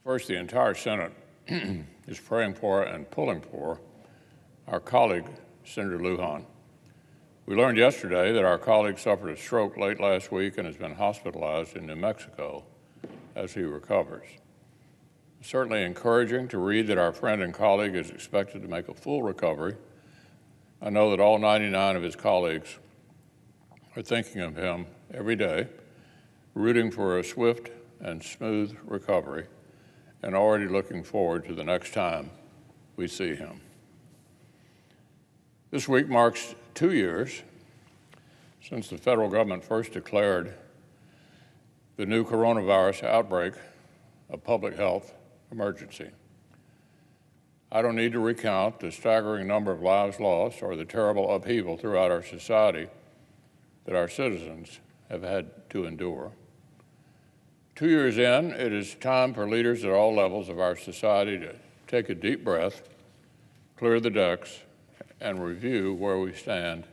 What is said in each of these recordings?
First, the entire Senate is praying for and pulling for our colleague, Senator Luján. We learned yesterday that our colleague suffered a stroke late last week and has been hospitalized in New Mexico as he recovers. It's certainly encouraging to read that our friend and colleague is expected to make a full recovery. I know that all 99 of his colleagues are thinking of him every day, rooting for a swift and smooth recovery, and already looking forward to the next time we see him. This week marks 2 years since the federal government first declared the new coronavirus outbreak a public health emergency. I don't need to recount the staggering number of lives lost or the terrible upheaval throughout our society that our citizens have had to endure. 2 years in, it is time for leaders at all levels of our society to take a deep breath, clear the decks, and review where we stand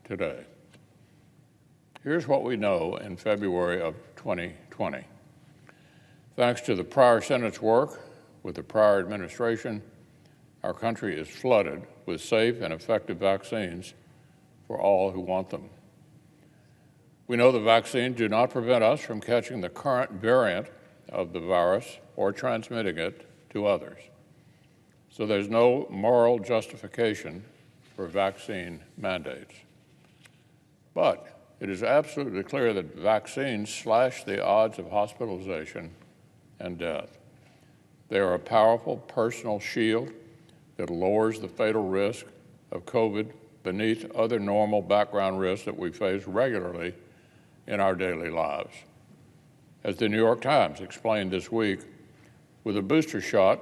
today. Here's what we know in February of 2020. Thanks to the prior Senate's work with the prior administration, our country is flooded with safe and effective vaccines for all who want them. We know the vaccines do not prevent us from catching the current variant of the virus or transmitting it to others. So there's no moral justification for vaccine mandates. But it is absolutely clear that vaccines slash the odds of hospitalization and death. They are a powerful personal shield that lowers the fatal risk of COVID beneath other normal background risks that we face regularly in our daily lives. As the New York Times explained this week, with a booster shot,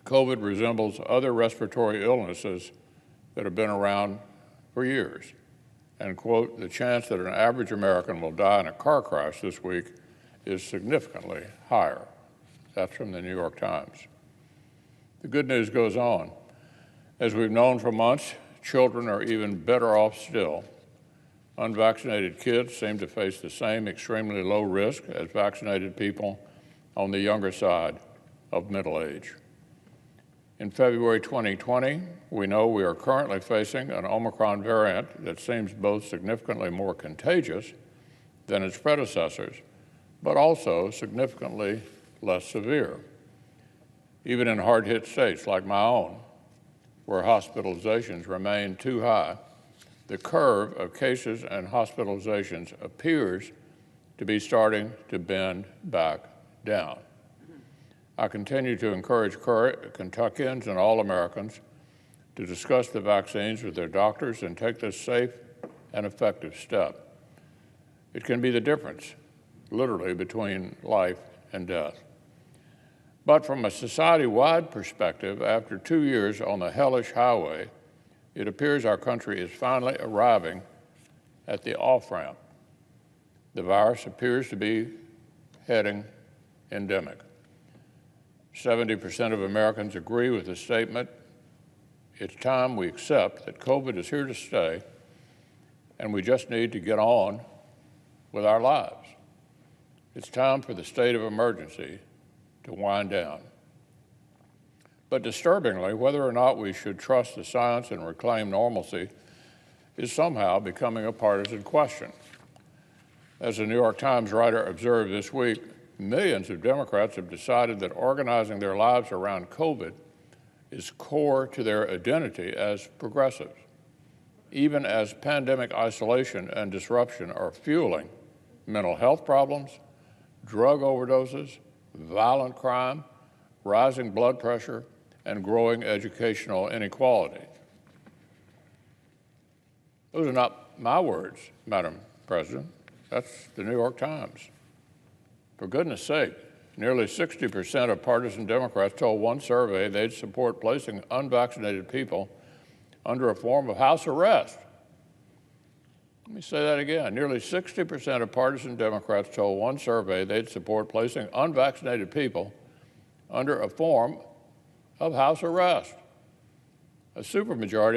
COVID resembles other respiratory illnesses that have been around for years. And, quote, the chance that an average American will die in a car crash this week is significantly higher. That's from the New York Times. The good news goes on. As we've known for months, children are even better off still. Unvaccinated kids seem to face the same extremely low risk as vaccinated people on the younger side of middle age. In February 2020, we know we are currently facing an Omicron variant that seems both significantly more contagious than its predecessors, but also significantly less severe. Even in hard-hit states like my own, where hospitalizations remain too high, the curve of cases and hospitalizations appears to be starting to bend back down. I continue to encourage Kentuckians and all Americans to discuss the vaccines with their doctors and take this safe and effective step. It can be the difference, literally, between life and death. But from a society-wide perspective, after 2 years on the hellish highway, it appears our country is finally arriving at the off-ramp. The virus appears to be heading endemic. 70% of Americans agree with the statement, it's time we accept that COVID is here to stay and we just need to get on with our lives. It's time for the state of emergency to wind down. But disturbingly, whether or not we should trust the science and reclaim normalcy is somehow becoming a partisan question. As the New York Times writer observed this week, millions of Democrats have decided that organizing their lives around COVID is core to their identity as progressives, even as pandemic isolation and disruption are fueling mental health problems, drug overdoses, violent crime, rising blood pressure, and growing educational inequality. Those are not my words, Madam President. That's the New York Times. For goodness sake, nearly 60% of partisan Democrats told one survey they'd support placing unvaccinated people under a form of house arrest. Let me say that again. Nearly 60% of partisan Democrats told one survey they'd support placing unvaccinated people under a form of house arrest. A supermajority